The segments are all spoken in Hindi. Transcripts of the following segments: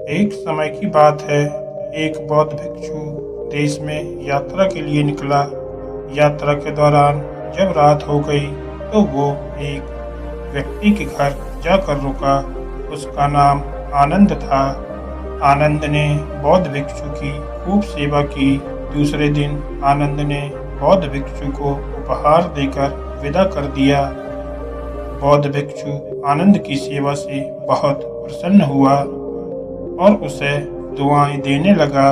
एक समय की बात है। एक बौद्ध भिक्षु देश में यात्रा के लिए निकला। यात्रा के दौरान जब रात हो गई तो वो एक व्यक्ति के घर जाकर रुका। उसका नाम आनंद था। आनंद ने बौद्ध भिक्षु की खूब सेवा की। दूसरे दिन आनंद ने बौद्ध भिक्षु को उपहार देकर विदा कर दिया। बौद्ध भिक्षु आनंद की सेवा से बहुत प्रसन्न हुआ और उसे दुआएं देने लगा।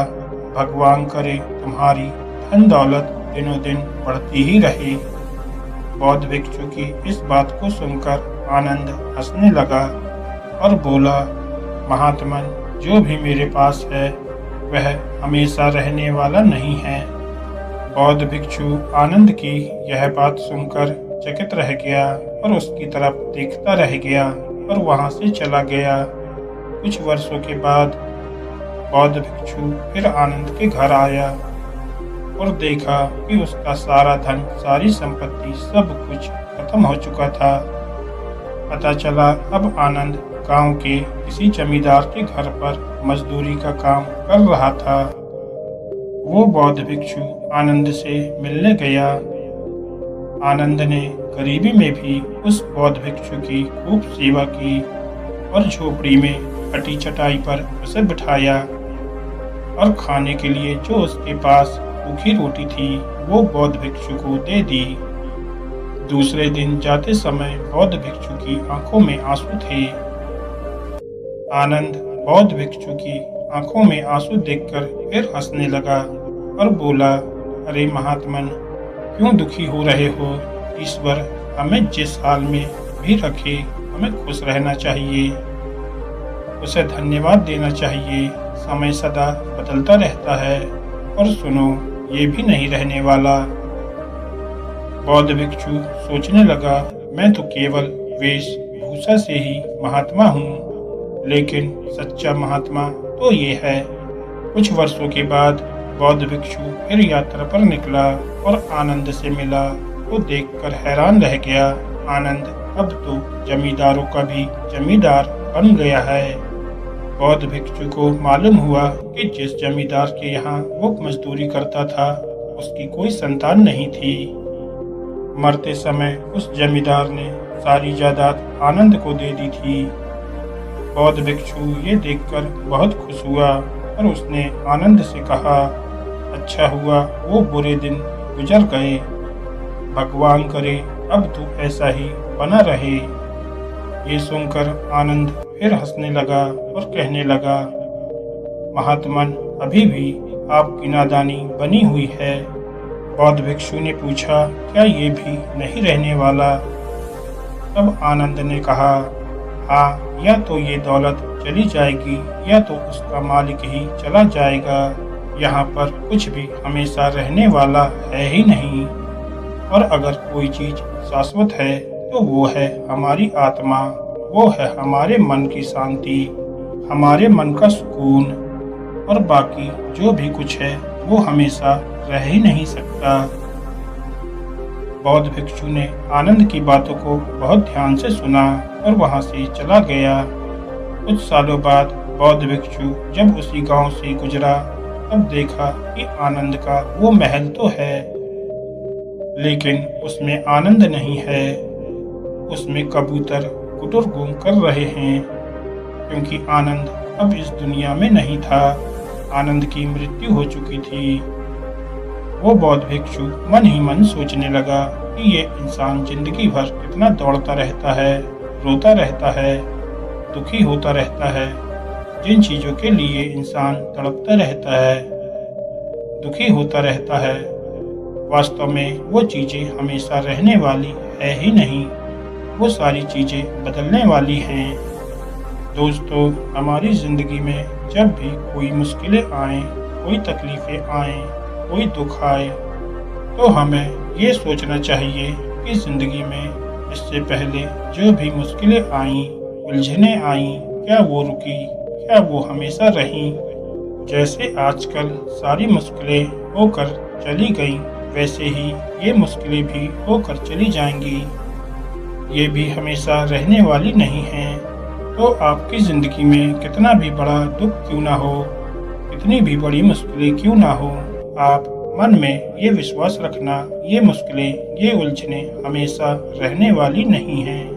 भगवान करे तुम्हारी धन दौलत दिनों दिन बढ़ती ही रहे। बौद्ध भिक्षु की इस बात को सुनकर आनंद हंसने लगा और बोला, महात्मन, जो भी मेरे पास है वह हमेशा रहने वाला नहीं है। बौद्ध भिक्षु आनंद की यह बात सुनकर चकित रह गया और उसकी तरफ देखता रह गया और वहां से चला गया। कुछ वर्षों के बाद बौद्ध भिक्षु फिर आनंद के घर आया और देखा कि उसका सारा धन, सारी संपत्ति, सब कुछ खत्म हो चुका था। पता चला अब आनंद गांव के किसी जमींदार के घर पर मजदूरी का काम कर रहा था। वो बौद्ध भिक्षु आनंद से मिलने गया। आनंद ने गरीबी में भी उस बौद्ध भिक्षु की खूब सेवा की और झोपड़ी में फटी चटाई पर उसे बिठाया और खाने के लिए जो उसके पास सूखी रोटी थी वो बौद्ध भिक्षु को दे दी। दूसरे दिन जाते समय बौद्ध भिक्षु की आंखों में आंसू थे। आनंद बौद्ध भिक्षु की आंखों में आंसू देखकर फिर हंसने लगा और बोला, अरे महात्मन, क्यों दुखी हो रहे हो? ईश्वर हमें जिस हाल में भी रखे हमें खुश रहना चाहिए, उसे धन्यवाद देना चाहिए। समय सदा बदलता रहता है और सुनो, ये भी नहीं रहने वाला। बौद्ध भिक्षु सोचने लगा, मैं तो केवल वेशभूषा से ही महात्मा हूँ, लेकिन सच्चा महात्मा तो ये है। कुछ वर्षों के बाद बौद्ध भिक्षु फिर यात्रा पर निकला और आनंद से मिला। वो देखकर हैरान रह गया। आनंद अब तो जमींदारों का भी जमींदार बन गया है। बौद्ध भिक्षु को मालूम हुआ कि जिस जमींदार के यहाँ वो मजदूरी करता था उसकी कोई संतान नहीं थी। मरते समय उस जमींदार ने सारी जायदाद आनंद को दे दी थी। बौद्ध भिक्षु ये देखकर बहुत खुश हुआ और उसने आनंद से कहा, अच्छा हुआ वो बुरे दिन गुजर गए। भगवान करे अब तू ऐसा ही बना रहे। ये सुनकर आनंद फिर हंसने लगा और कहने लगा, महात्मन, अभी भी आपकी नादानी बनी हुई है। बौद्ध भिक्षु ने पूछा, क्या ये भी नहीं रहने वाला? तब आनंद ने कहा, हाँ, या तो ये दौलत चली जाएगी या तो उसका मालिक ही चला जाएगा। यहाँ पर कुछ भी हमेशा रहने वाला है ही नहीं। और अगर कोई चीज शाश्वत है तो वो है हमारी आत्मा, वो है हमारे मन की शांति, हमारे मन का सुकून। और बाकी जो भी कुछ है वो हमेशा रह ही नहीं सकता। बौद्ध भिक्षु ने आनंद की बातों को बहुत ध्यान से सुना और वहां से चला गया। कुछ सालों बाद बौद्ध भिक्षु जब उसी गांव से गुजरा तब देखा कि आनंद का वो महल तो है, लेकिन उसमें आनंद नहीं है। उसमें कबूतर कुटुर गूंग कर रहे हैं, क्योंकि आनंद अब इस दुनिया में नहीं था। आनंद की मृत्यु हो चुकी थी। वो बौद्ध भिक्षु मन ही मन सोचने लगा कि ये इंसान जिंदगी भर कितना दौड़ता रहता है, रोता रहता है, दुखी होता रहता है। जिन चीजों के लिए इंसान तड़पता रहता है, दुखी होता रहता है, वास्तव में वो चीजें हमेशा रहने वाली है ही नहीं। वो सारी चीजें बदलने वाली हैं। दोस्तों, हमारी जिंदगी में जब भी कोई मुश्किलें आए, कोई तकलीफें आए, कोई दुख आए, तो हमें ये सोचना चाहिए कि जिंदगी में इससे पहले जो भी मुश्किलें आईं, उलझने आईं, क्या वो रुकी, क्या वो हमेशा रहीं? जैसे आजकल सारी मुश्किलें होकर चली गईं, वैसे ही ये मुश्किलें भी होकर चली जाएंगी। ये भी हमेशा रहने वाली नहीं हैं। तो आपकी ज़िंदगी में कितना भी बड़ा दुख क्यों ना हो, कितनी भी बड़ी मुश्किलें क्यों ना हो, आप मन में ये विश्वास रखना, ये मुश्किलें, ये उलझनें हमेशा रहने वाली नहीं हैं।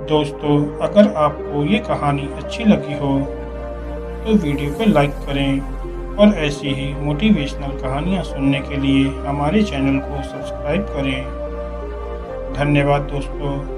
दोस्तों, अगर आपको ये कहानी अच्छी लगी हो तो वीडियो को लाइक करें और ऐसी ही मोटिवेशनल कहानियाँ सुनने के लिए हमारे चैनल को सब्सक्राइब करें। धन्यवाद दोस्तों।